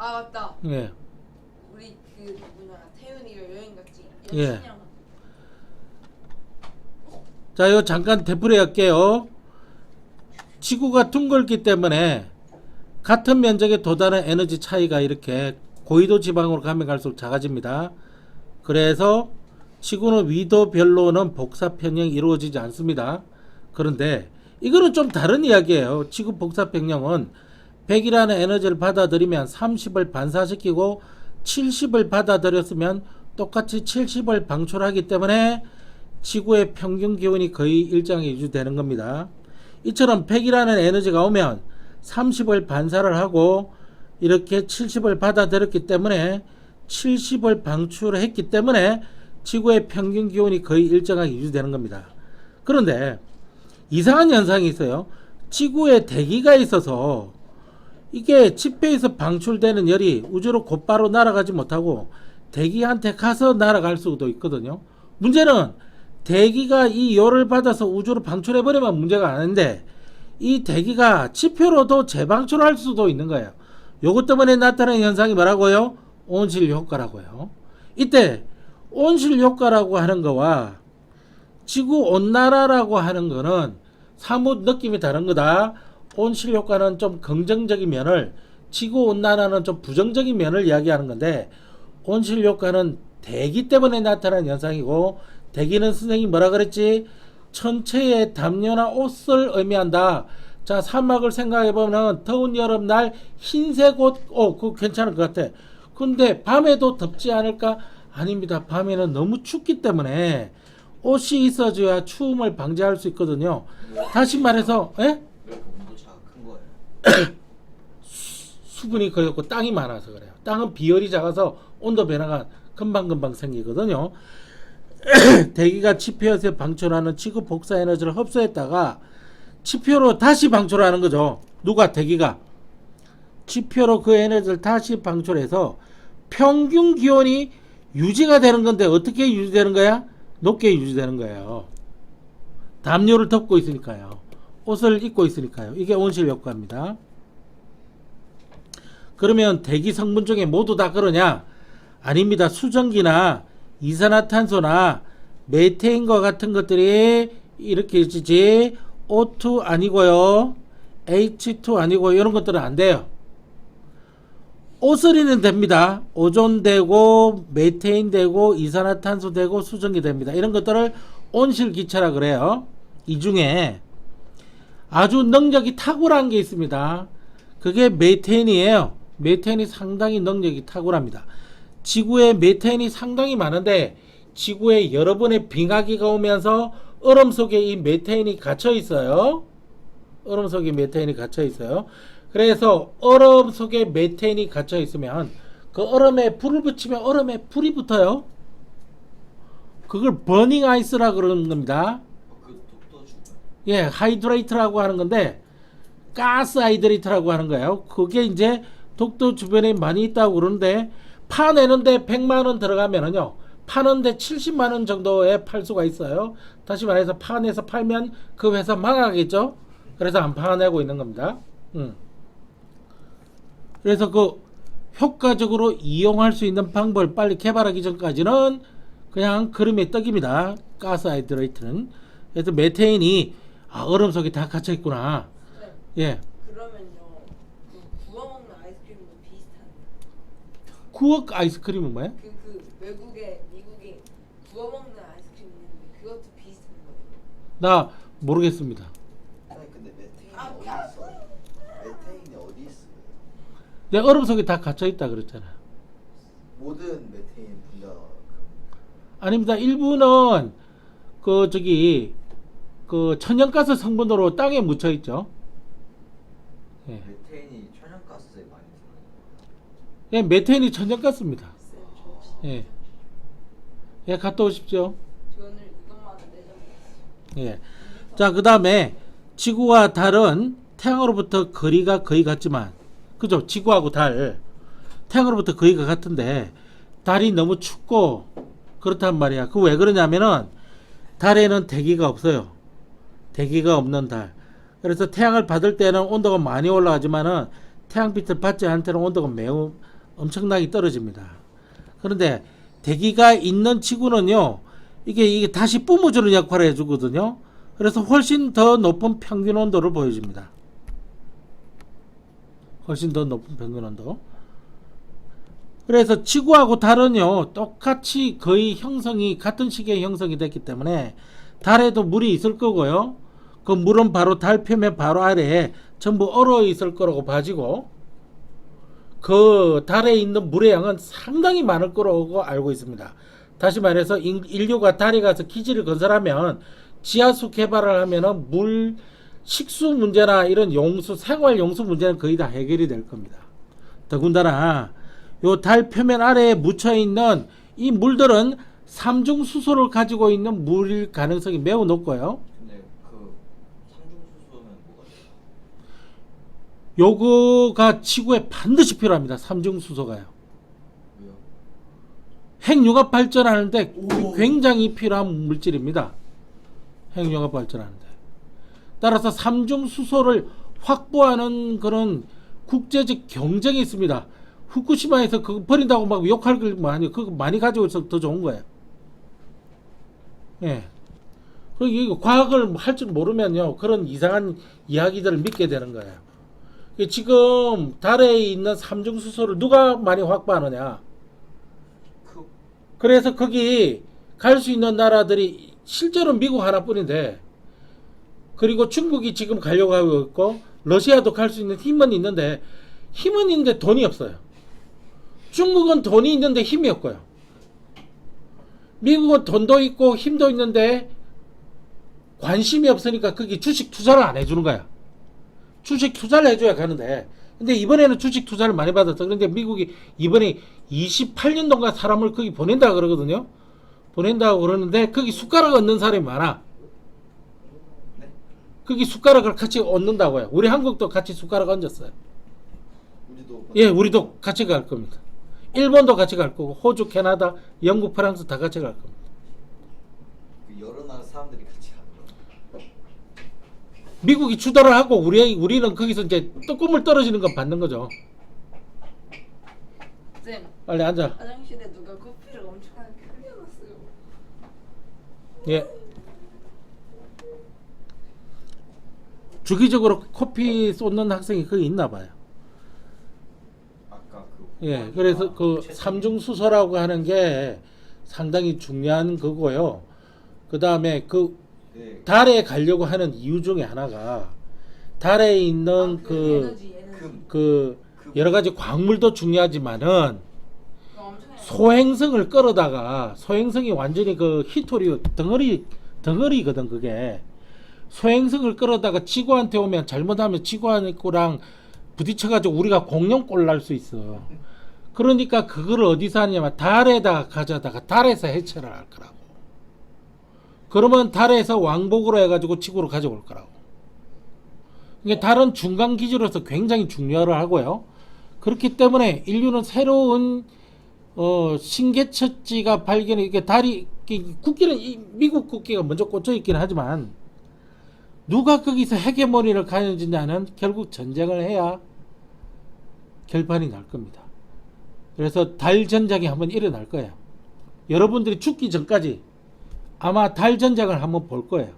아 맞다. 예. 우리 그 누구냐 태윤이가 여행 갔지. 예. 여친이랑. 자, 이거 잠깐 되풀이 할게요. 지구가 둥글기 때문에 같은 면적에 도달한 에너지 차이가 이렇게 고위도 지방으로 가면 갈수록 작아집니다. 그래서 지구는 위도별로는 복사 평형이 이루어지지 않습니다. 그런데 이거는 좀 다른 이야기예요. 지구 복사 평형은 100이라는 에너지를 받아들이면 30을 반사시키고 70을 받아들였으면 똑같이 70을 방출하기 때문에 지구의 평균 기온이 거의 일정하게 유지되는 겁니다. 이처럼 100이라는 에너지가 오면 30을 반사를 하고 이렇게 70을 받아들였기 때문에 70을 방출했기 때문에 지구의 평균 기온이 거의 일정하게 유지되는 겁니다. 그런데 이상한 현상이 있어요. 지구에 대기가 있어서 이게 지표에서 방출되는 열이 우주로 곧바로 날아가지 못하고 대기한테 가서 날아갈 수도 있거든요. 문제는 대기가 이 열을 받아서 우주로 방출해버리면 문제가 아닌데 이 대기가 지표로도 재방출할 수도 있는 거예요. 요것 때문에 나타나는 현상이 뭐라고요? 온실 효과라고요. 이때 온실 효과라고 하는 거와 지구 온난화라고 하는 거는 사뭇 느낌이 다른 거다. 온실 효과는 좀 긍정적인 면을, 지구 온난화는 좀 부정적인 면을 이야기하는 건데, 온실 효과는 대기 때문에 나타나는 현상이고, 대기는 선생님이 뭐라 그랬지? 천체의 담요나 옷을 의미한다. 자, 사막을 생각해보면 더운 여름날 흰색 옷, 그거 괜찮을 것 같아. 근데 밤에도 덥지 않을까? 아닙니다. 밤에는 너무 춥기 때문에 옷이 있어줘야 추움을 방지할 수 있거든요. 다시 말해서, 예? 왜 이렇게 온도차가 큰 거예요? 수분이 거의 없고 땅이 많아서 그래요. 땅은 비열이 작아서 온도 변화가 금방금방 생기거든요. 대기가 지표에서 방출하는 지구 복사 에너지를 흡수했다가 지표로 다시 방출하는 거죠. 누가? 대기가. 지표로 그 에너지를 다시 방출해서 평균 기온이 유지가 되는 건데 어떻게 유지되는 거야? 높게 유지되는 거예요. 담요를 덮고 있으니까요. 옷을 입고 있으니까요. 이게 온실 효과입니다. 그러면 대기 성분 중에 모두 다 그러냐? 아닙니다. 수증기나 이산화탄소나 메테인과 같은 것들이 이렇게 있지 O2 아니고요. H2 아니고 이런 것들은 안 돼요. O3는 됩니다. 오존 되고 메테인 되고 이산화탄소 되고 수증기 됩니다. 이런 것들을 온실기체라 그래요. 이 중에 아주 능력이 탁월한 게 있습니다. 그게 메테인이에요. 메테인이 상당히 능력이 탁월합니다. 지구에 메테인이 상당히 많은데 지구에 여러 번의 빙하기가 오면서 얼음 속에 이 메테인이 갇혀 있어요. 얼음 속에 메테인이 갇혀 있어요. 그래서 얼음 속에 메테인이 갇혀 있으면 그 얼음에 불을 붙이면 얼음에 불이 붙어요. 그걸 버닝 아이스라 그러는 겁니다. 그 독도 주변. 예, 하이드레이트라고 하는 건데 가스 하이드레이트라고 하는 거예요. 그게 이제 독도 주변에 많이 있다고 그러는데 파내는데 100만 원 들어가면은요. 파는데 70만 원 정도에 팔 수가 있어요. 다시 말해서 파내서 팔면 그 회사 망하겠죠. 그래서 안 파내고 있는 겁니다. 그래서 그 효과적으로 이용할 수 있는 방법을 빨리 개발하기 전까지는 그냥 그림의 떡입니다. 가스 하이드레이트는. 그래서 메테인이 얼음 속에 다 갇혀 있구나. 네. 예. 그러면요. 그 구워 먹는 아이스크림도 비슷한. 구워 아이스크림은 뭐야? 그 외국에 미국에 구워 먹는 아이스크림 있는데 그것도 비슷한 거예요. 나 모르겠습니다. 아니 근데 메테인이 아, 어디 있어? 메테인이 어디 있어? 내가 얼음 속에 다 갇혀 있다 그랬잖아. 모든 메테인 분자 아닙니다. 일부는 그 저기 그 천연가스 성분으로 땅에 묻혀 있죠. 예. 메테인이 천연가스에 많이 들어요. 예, 메테인이 천연가스입니다. 예. 예, 갔다 오십시오. 저 오늘 이것만 내자고. 예. 자, 그 다음에 지구와 달은 태양으로부터 거리가 거의 같지만, 그죠? 지구하고 달. 태양으로부터 거리가 같은데, 달이 너무 춥고, 그렇단 말이야. 그 왜 그러냐면은, 달에는 대기가 없어요. 대기가 없는 달. 그래서 태양을 받을 때는 온도가 많이 올라가지만은, 태양빛을 받지 않을 때는 온도가 매우 엄청나게 떨어집니다. 그런데 대기가 있는 지구는요, 이게 다시 뿜어주는 역할을 해주거든요. 그래서 훨씬 더 높은 평균 온도를 보여줍니다. 훨씬 더 높은 평균 온도. 그래서 지구하고 달은요, 똑같이 거의 형성이 같은 시기에 형성이 됐기 때문에 달에도 물이 있을 거고요. 그 물은 바로 달 표면 바로 아래에 전부 얼어 있을 거라고 봐지고, 그 달에 있는 물의 양은 상당히 많을 거라고 알고 있습니다. 다시 말해서 인류가 달에 가서 기지를 건설하면 지하수 개발을 하면은 물 식수 문제나 이런 용수 생활 용수 문제는 거의 다 해결이 될 겁니다. 더군다나 요 달 표면 아래에 묻혀 있는 이 물들은 삼중 수소를 가지고 있는 물일 가능성이 매우 높고요. 근데 그 삼중수소는 뭐가 돼요? 요거가 지구에 반드시 필요합니다. 삼중 수소가요. 왜요? 핵융합 발전하는데 오. 굉장히 필요한 물질입니다. 핵융합 발전하는데. 따라서 삼중 수소를 확보하는 그런 국제적 경쟁이 있습니다. 후쿠시마에서 그거 버린다고 막 욕할 거 아니에요. 그거 많이 가지고 있어서 더 좋은 거예요. 예. 그리고 이거 과학을 할 줄 모르면요, 그런 이상한 이야기들을 믿게 되는 거예요. 지금 달에 있는 삼중 수소를 누가 많이 확보하느냐? 그래서 거기 갈 수 있는 나라들이 실제로 미국 하나뿐인데, 그리고 중국이 지금 가려고 하고 있고, 러시아도 갈 수 있는 힘은 있는데 돈이 없어요. 중국은 돈이 있는데 힘이 없고요. 미국은 돈도 있고 힘도 있는데 관심이 없으니까 거기 주식 투자를 안 해주는 거야. 주식 투자를 해줘야 가는데, 근데 이번에는 주식 투자를 많이 받았어. 그런데 미국이 이번에 28년 동안 사람을 거기 보낸다 그러거든요. 보낸다고 그러는데 거기 숟가락 얹는 사람이 많아. 네? 거기 숟가락을 같이 얹는다고요. 우리 한국도 같이 숟가락 얹었어요. 우리도 예, 우리도 같이 갈 겁니다. 일본도 같이 갈 거고, 호주, 캐나다, 영국, 프랑스 다 같이 갈 겁니다. 그 여러 나라 사람들이 같이 가는 거예요. 미국이 주도를 하고 우리는 거기서 이제 꿈을 떨어지는 건 받는 거죠. 쌤, 빨리 앉아. 화장실에 누가 커피를 엄청나게 흘려놨어요. 예. 주기적으로 커피 쏟는 학생이 거기 있나 봐요. 아까 그 예, 그래서 그 삼중 수소라고 하는 게 상당히 중요한 거고요. 그 다음에 그 네. 달에 가려고 하는 이유 중에 하나가 달에 있는 에너지. 그 여러 가지 광물도 중요하지만은 그거 엄청나게 소행성을 끌어다가, 소행성이 완전히 그 히토리 덩어리거든. 그게 소행성을 끌어다가 지구한테 오면, 잘못하면 지구랑 부딪혀가지고 우리가 공룡골 날 수 있어. 그러니까 그걸 어디서 하냐면 달에다가 가져다가 달에서 해체를 할 거라고. 그러면 달에서 왕복으로 해가지고 지구로 가져올 거라고. 이게 달은 중간 기지로서 굉장히 중요를 하고요. 그렇기 때문에 인류는 새로운 신개척지가 발견이, 이게 달이, 국기는 미국 국기가 먼저 꽂혀 있긴 하지만 누가 거기서 헤게모니를 가지냐는 결국 전쟁을 해야 결판이 날 겁니다. 그래서 달 전쟁이 한번 일어날 거예요. 여러분들이 죽기 전까지 아마 달 전쟁을 한번 볼 거예요.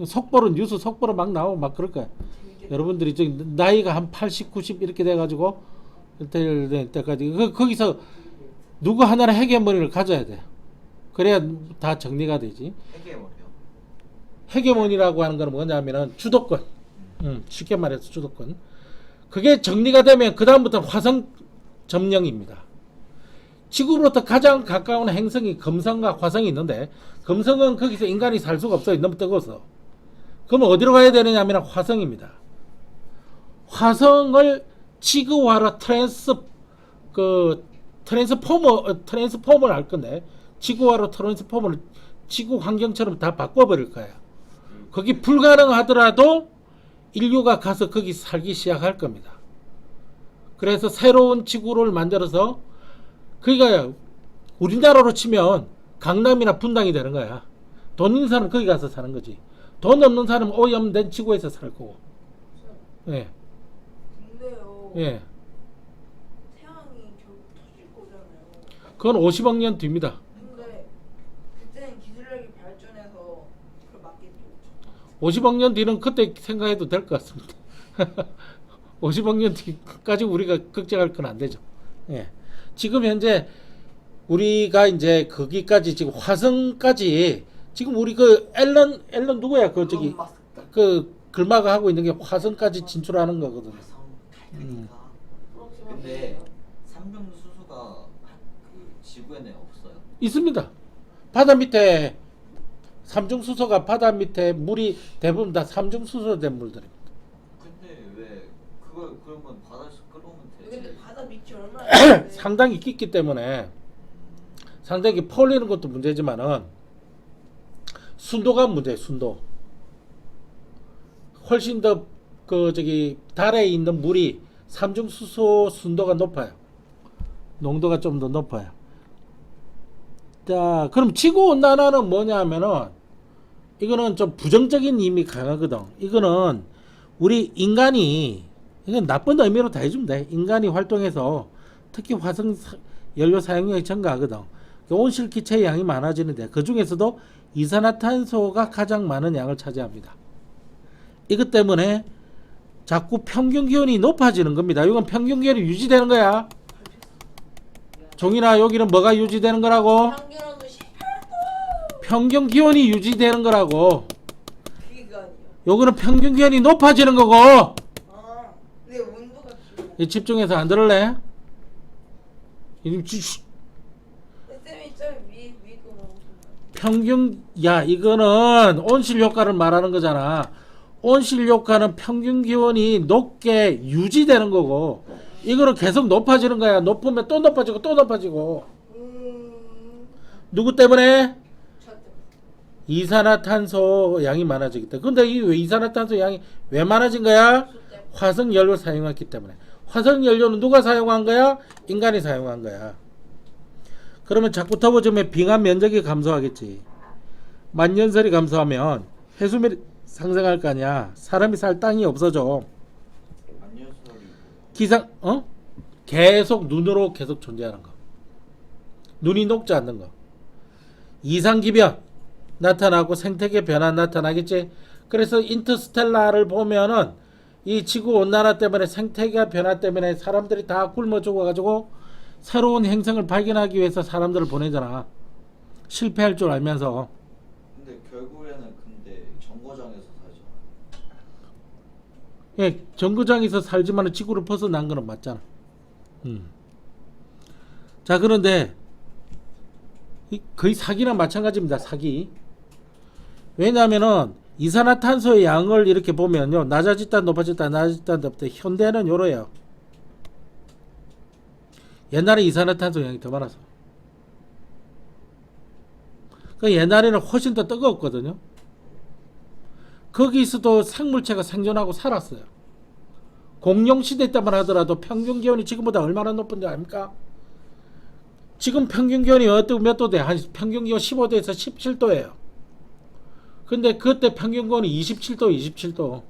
속보로, 뉴스 속보로 막 나오고 막 그럴 거예요. 재밌겠다. 여러분들이 저기 나이가 한 80, 90 이렇게 돼가지고 될 때까지 거기서 누구 하나는 헤게모니를 가져야 돼요. 그래야 다 정리가 되지. 해계머리요? 헤게모니라고 하는 건 뭐냐면은 주도권. 쉽게 말해서 주도권. 그게 정리가 되면 그 다음부터 화성 점령입니다. 지구로부터 가장 가까운 행성이 금성과 화성이 있는데, 금성은 거기서 인간이 살 수가 없어요. 너무 뜨거워서. 그러면 어디로 가야 되느냐면 화성입니다. 화성을 지구화로 트랜스포머를 할 건데, 지구화로 트랜스포머를 지구 환경처럼 다 바꿔버릴 거예요. 거기 불가능하더라도 인류가 가서 거기 살기 시작할 겁니다. 그래서 새로운 지구를 만들어서, 그러니까 우리나라로 치면 강남이나 분당이 되는 거야. 돈 있는 사람은 거기 가서 사는 거지. 돈 없는 사람은 오염된 지구에서 살 거고. 예, 근데요. 예. 태양이 그건 50억 년 뒤입니다. 근데 그때는 기술력이 발전해서 그걸 막겠죠. 50억 년 뒤는 그때 생각해도 될 것 같습니다. 50억 년 뒤까지 우리가 걱정할 건 안 되죠. 예. 지금 현재 우리가 이제 거기까지 지금 화성까지 지금 우리 그 앨런 누구야? 그 저기 일론 마스크. 그 글마가 하고 있는 게 화성까지 진출하는 거거든요. 화성 갈 음. 테니까. 근데 삼중수소가 그 지구에는 없어요. 있습니다. 바다 밑에 삼중수소가 바다 밑에 물이 대부분 다 삼중수소된 물들입니다. 근데 왜 그걸 그러면 바다에서 끌어오면 되지? 근데 바다 밑이 얼마나 깊은데. 상당히 깊기 때문에 상당히 퍼올리는 것도 문제지만은 순도가 문제예요. 순도. 훨씬 더 그 저기 달에 있는 물이 삼중수소 순도가 높아요. 농도가 좀 더 높아요. 자, 그럼 지구 온난화는 뭐냐면은 이거는 좀 부정적인 힘이 강하거든. 이거는 우리 인간이 이건 나쁜 의미로 다 해주면 돼. 인간이 활동해서 특히 화성 연료 사용량이 증가하거든. 온실기체의 양이 많아지는데 그 중에서도 이산화탄소가 가장 많은 양을 차지합니다. 이것 때문에 자꾸 평균 기온이 높아지는 겁니다. 이건 평균 기온이 유지되는 거야. 종이나 여기는 뭐가 유지되는 거라고? 평균온도 18도. 평균 기온이 유지되는 거라고. 그게 그 아니야. 요거는 평균 기온이 높아지는 거고. 아, 근데 온도가 기온. 이 집중해서 안 들을래? 쌤이 좀 위에 거 먹으면 평균 야 이거는 온실 효과를 말하는 거잖아. 온실 효과는 평균 기온이 높게 유지되는 거고 이거는 계속 높아지는 거야. 높으면 또 높아지고 또 높아지고. 누구 때문에? 저 때문에. 이산화탄소 양이 많아지기 때문에. 근데 이 왜 이산화탄소 양이 왜 많아진 거야? 저 때문에. 화석 연료 사용했기 때문에. 화석 연료는 누가 사용한 거야? 인간이 사용한 거야. 그러면 자꾸 더워지면 빙하 면적이 감소하겠지. 만년설이 감소하면 해수면이 상승할 거 아니야. 사람이 살 땅이 없어져. 안녕설이 기상 계속 눈으로 계속 존재하는 거. 눈이 녹지 않는 거. 이상기변 나타나고 생태계 변화 나타나겠지. 그래서 인터스텔라를 보면은 이 지구 온난화 때문에 생태계 변화 때문에 사람들이 다 굶어 죽어가지고 새로운 행성을 발견하기 위해서 사람들을 보내잖아. 실패할 줄 알면서. 근데 결국에는 근데 정거장에서 살잖아. 예, 정거장에서 살지만 지구를 벗어난 거는 맞잖아. 자, 그런데 거의 사기랑 마찬가지입니다. 사기. 왜냐하면은 이산화탄소의 양을 이렇게 보면요, 낮아졌다 높아졌다 낮아졌다 높아졌다. 현대는 요래요. 옛날에 이산화탄소 양이 더 많아서. 그 옛날에는 훨씬 더 뜨거웠거든요. 거기서도 생물체가 생존하고 살았어요. 공룡 시대 때만 하더라도 평균 기온이 지금보다 얼마나 높은지 압니까? 지금 평균 기온이 몇 도 돼? 한 평균 기온 15도에서 17도예요. 근데 그때 평균 기온이 27도.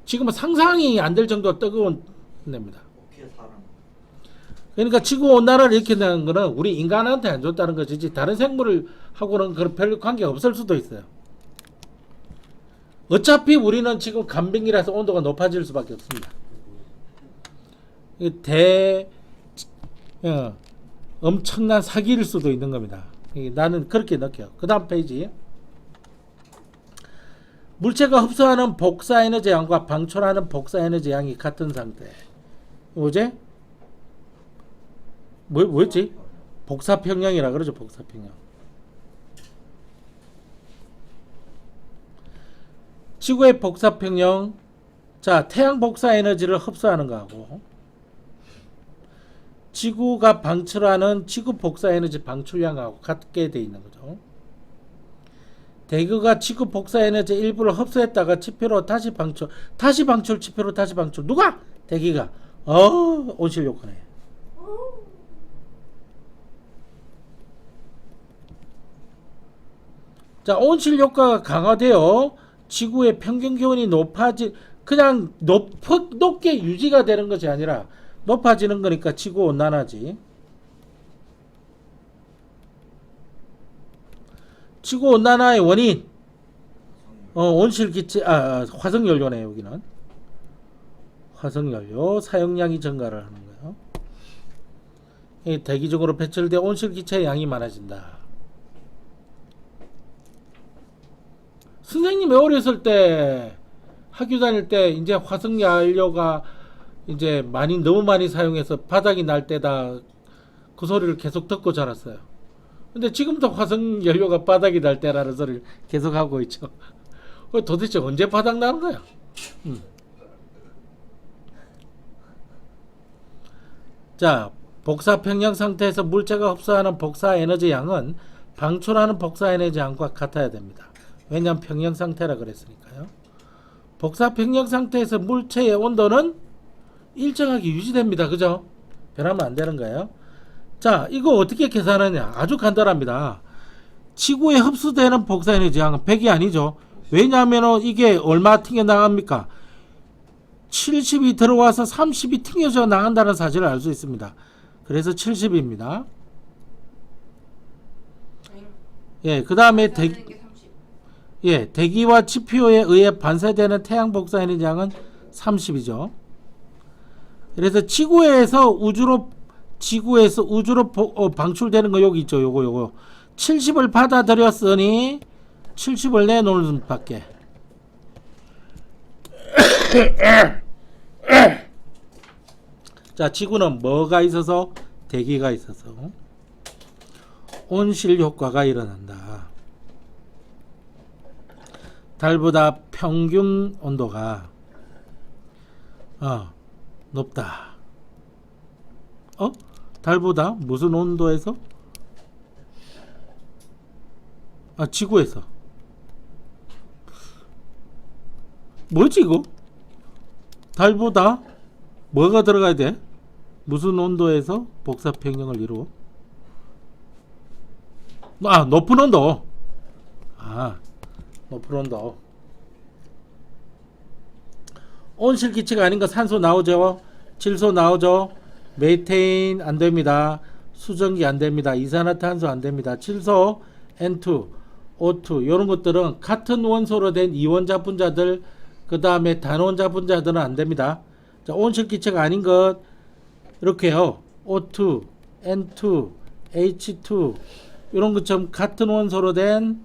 지금은 상상이 안 될 정도로 뜨거운 데입니다. 어떻게 살아? 그러니까 지구 온난화를 일으키는 거는 우리 인간한테 안 좋다는 거지 다른 생물하고는 그런 별 관계가 없을 수도 있어요. 어차피 우리는 지금 간빙이라서 온도가 높아질 수밖에 없습니다. 엄청난 사기일 수도 있는 겁니다. 나는 그렇게 느껴요. 그 다음 페이지. 물체가 흡수하는 복사에너지 양과 방출하는 복사에너지 양이 같은 상태. 뭐지? 뭐였지? 복사평형이라 그러죠. 복사평형. 지구의 복사평형. 자, 태양 복사에너지를 흡수하는 거하고 지구가 방출하는 지구 복사에너지 방출량하고 같게 돼 있는 거죠. 대기가 지구 복사에너지 일부를 흡수했다가 지표로 다시 방출 지표로 다시 방출. 누가? 대기가. 온실효과네. 자, 온실효과가 강화되어 지구의 평균 기온이 그냥 높게 유지가 되는 것이 아니라 높아지는 거니까 지구 온난화지. 지구 온난화의 원인 온실기체 화석연료네. 여기는 화석연료 사용량이 증가를 하는 거예요. 이 대기 중으로 배출된 온실기체의 양이 많아진다. 선생님이 어렸을 때 학교 다닐 때 이제 화석연료가 이제 너무 많이 사용해서 바닥이 날 때다 그 소리를 계속 듣고 자랐어요. 근데 지금도 화석연료가 바닥이 날 때라는 소리를 계속 하고 있죠. 도대체 언제 바닥 나는 거야? 자, 복사 평형 상태에서 물체가 흡수하는 복사 에너지 양은 방출하는 복사 에너지 양과 같아야 됩니다. 왜냐하면 평형 상태라 그랬으니까요. 복사 평형 상태에서 물체의 온도는 일정하게 유지됩니다. 그죠? 변하면 안 되는 거예요. 자, 이거 어떻게 계산하냐? 아주 간단합니다. 지구에 흡수되는 복사 에너지 양은 100이 아니죠. 왜냐하면 이게 얼마 튕겨나갑니까? 70이 들어와서 30이 튕겨져 나간다는 사실을 알 수 있습니다. 그래서 70입니다. 예, 그 다음에 대기와 지표에 의해 반사되는 태양 복사 에너지 양은 30이죠. 그래서 지구에서 우주로 방출되는 거 여기 있죠. 요거 70을 받아들였으니 70을 내놓을 밖에. 자, 지구는 뭐가 있어서? 대기가 있어서 온실 효과가 일어난다. 달보다 평균 온도가 높다. 달보다 무슨 온도에서? 지구에서. 뭐지 이거? 달보다 뭐가 들어가야 돼? 무슨 온도에서 복사 평형을 이루어? 높은 온도. 높은 온도. 온실기체가 아닌 거 산소 나오죠. 질소 나오죠. 메테인 안 됩니다. 수증기 안 됩니다. 이산화탄소 안 됩니다. 질소, N2, O2 이런 것들은 같은 원소로 된 이원자 분자들, 그 다음에 단원자 분자들은 안 됩니다. 자, 온실기체가 아닌 것 이렇게요. O2, N2, H2 이런 것처럼 같은 원소로 된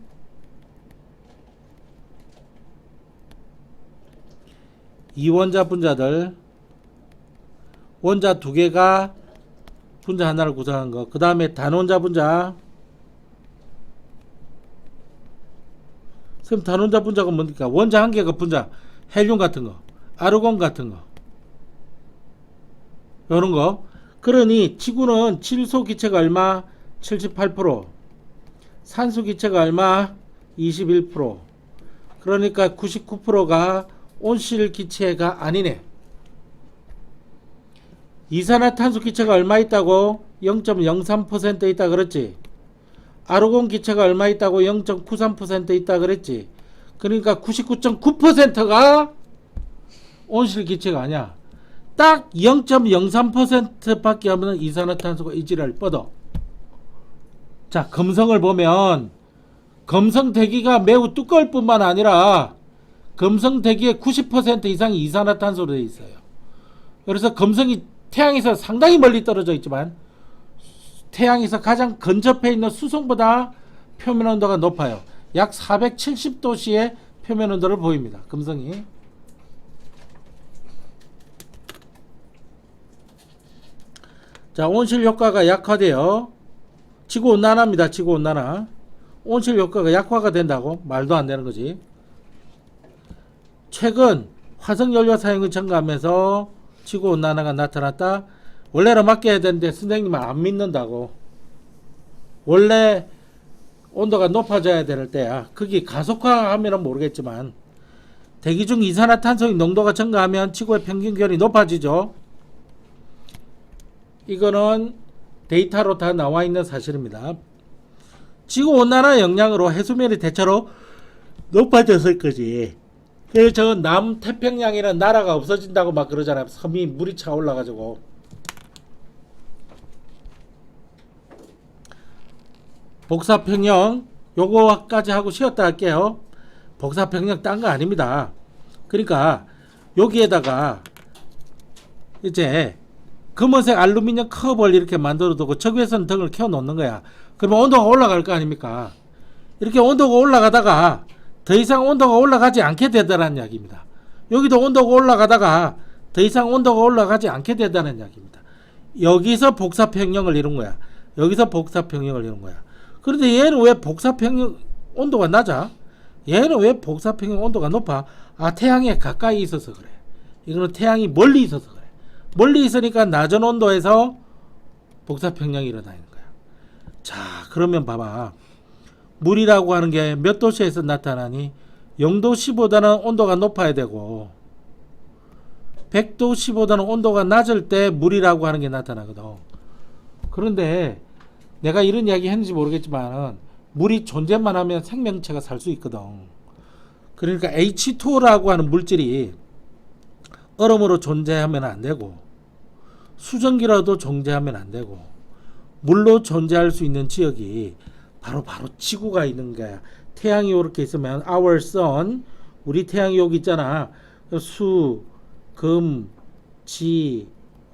이원자 분자들, 원자 두 개가 분자 하나를 구성한 거. 그 다음에 단원자 분자. 그럼 단원자 분자가 뭡니까? 원자 한 개가 분자. 헬륨 같은 거, 아르곤 같은 거, 이런 거. 그러니 지구는 질소 기체가 얼마? 78%. 산소 기체가 얼마? 21%. 그러니까 99%가 온실 기체가 아니네. 이산화탄소 기체가 얼마 있다고? 0.03% 있다 그랬지. 아르곤 기체가 얼마 있다고? 0.93% 있다 그랬지. 그러니까 99.9%가 온실 기체가 아니야. 딱 0.03%밖에 없는 이산화탄소가 이지랄 뻗어. 자, 금성을 보면 금성 대기가 매우 두꺼울 뿐만 아니라 금성 대기의 90% 이상이 이산화탄소로 되어 있어요. 그래서 금성이 태양에서 상당히 멀리 떨어져 있지만 태양에서 가장 근접해 있는 수성보다 표면 온도가 높아요. 약 470도씨의 표면 온도를 보입니다. 금성이. 자, 온실 효과가 약화돼요. 지구 온난화입니다. 지구 온난화. 온실 효과가 약화가 된다고? 말도 안 되는 거지. 최근 화석연료 사용이 증가하면서 지구 온난화가 나타났다. 원래는 맡겨야 되는데 선생님은 안 믿는다고. 원래 온도가 높아져야 될 때야. 그게 가속화하면 모르겠지만 대기 중 이산화탄소의 농도가 증가하면 지구의 평균 기온이 높아지죠. 이거는 데이터로 다 나와 있는 사실입니다. 지구 온난화 영향으로 해수면이 대체로 높아졌을 거지. 그래서 저 남태평양에는 나라가 없어진다고 막 그러잖아요. 섬이 물이 차 올라가지고. 복사평형 요거까지 하고 쉬었다 할게요. 복사평형 딴 거 아닙니다. 그러니까 여기에다가 이제 검은색 알루미늄 컵을 이렇게 만들어 두고 저 위에서는 등을 켜 놓는 거야. 그러면 온도가 올라갈 거 아닙니까? 이렇게 온도가 올라가다가 더 이상 온도가 올라가지 않게 되더라는 이야기입니다. 여기도 온도가 올라가다가 더 이상 온도가 올라가지 않게 되다는 이야기입니다. 여기서 복사평형을 이룬 거야. 여기서 복사평형을 이룬 거야. 그런데 얘는 왜 복사평형 온도가 낮아? 얘는 왜 복사평형 온도가 높아? 아, 태양에 가까이 있어서 그래. 이거는 태양이 멀리 있어서 그래. 멀리 있으니까 낮은 온도에서 복사평형이 일어나는 거야. 자, 그러면 봐봐. 물이라고 하는 게 몇 도씨에서 나타나니? 0도씨보다는 온도가 높아야 되고 100도씨보다는 온도가 낮을 때 물이라고 하는 게 나타나거든. 그런데 내가 이런 이야기 했는지 모르겠지만 물이 존재만 하면 생명체가 살 수 있거든. 그러니까 H2O라고 하는 물질이 얼음으로 존재하면 안 되고 수증기라도 존재하면 안 되고 물로 존재할 수 있는 지역이 바로 지구가 있는 거야. 태양이 이렇게 있으면 our sun, 우리 태양이 여기 있잖아. 수, 금, 지,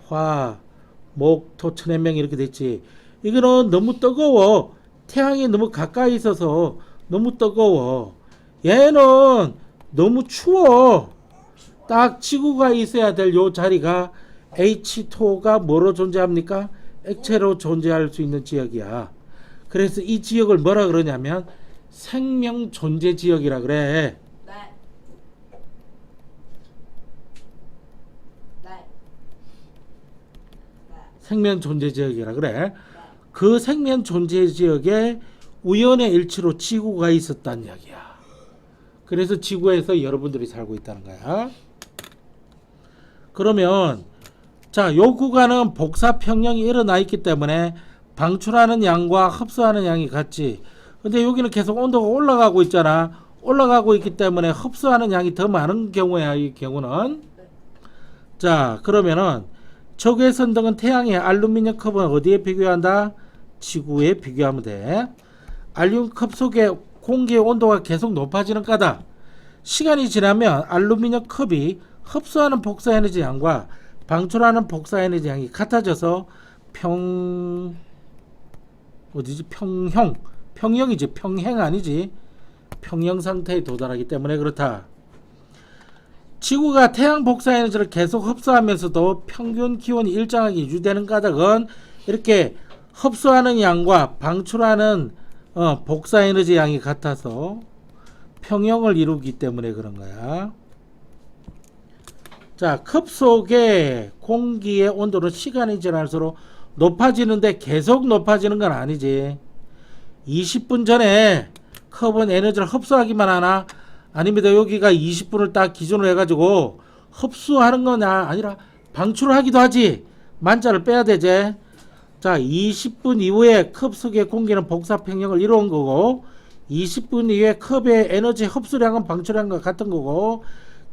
화, 목, 토, 천해명 이렇게 됐지. 이거는 너무 뜨거워. 태양이 너무 가까이 있어서 너무 뜨거워. 얘는 너무 추워. 딱 지구가 있어야 될 요 자리가 H2O가 뭐로 존재합니까? 액체로 존재할 수 있는 지역이야. 그래서 이 지역을 뭐라 그러냐면 생명 존재 지역이라 그래. 네. 네. 네. 생명 존재 지역이라 그래. 그 생명 존재 지역에 우연의 일치로 지구가 있었다는 이야기야. 그래서 지구에서 여러분들이 살고 있다는 거야. 그러면 자, 요 구간은 복사평형이 일어나 있기 때문에 방출하는 양과 흡수하는 양이 같지. 근데 여기는 계속 온도가 올라가고 있잖아. 올라가고 있기 때문에 흡수하는 양이 더 많은 경우야. 이 경우는. 자, 그러면은 적외선 등은 태양의 알루미늄 컵은 어디에 비교한다? 지구에 비교하면 돼. 알루미늄 컵 속에 공기의 온도가 계속 높아지는 까다. 시간이 지나면 알루미늄 컵이 흡수하는 복사 에너지 양과 방출하는 복사 에너지 양이 같아져서 평형이지. 평행 아니지. 평형 상태에 도달하기 때문에 그렇다. 지구가 태양 복사 에너지를 계속 흡수하면서도 평균 기온이 일정하게 유지되는 까닭은 이렇게 흡수하는 양과 방출하는 복사 에너지 양이 같아서 평형을 이루기 때문에 그런 거야. 자, 컵 속의 공기의 온도는 시간이 지날수록 높아지는데 계속 높아지는 건 아니지. 20분 전에 컵은 에너지를 흡수하기만 하나? 아닙니다. 여기가 20분을 딱 기준으로 해가지고 흡수하는 거냐 아니라 방출하기도 하지. 만자를 빼야 되지. 자, 20분 이후에 컵 속의 공기는 복사평형을 이루은 거고 20분 이후에 컵의 에너지 흡수량은 방출량과 같은 거고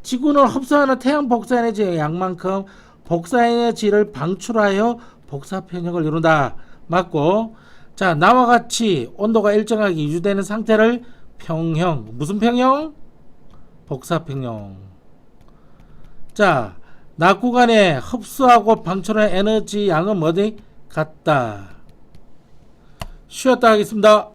지구는 흡수하는 태양 복사 에너지의 양만큼 복사 에너지를 방출하여 복사평형을 이룬다. 맞고, 자, 나와 같이 온도가 일정하게 유지되는 상태를 평형, 무슨 평형? 복사평형. 자, 낮 구간에 흡수하고 방출하는 에너지 양은 어디? 같다. 쉬었다 하겠습니다.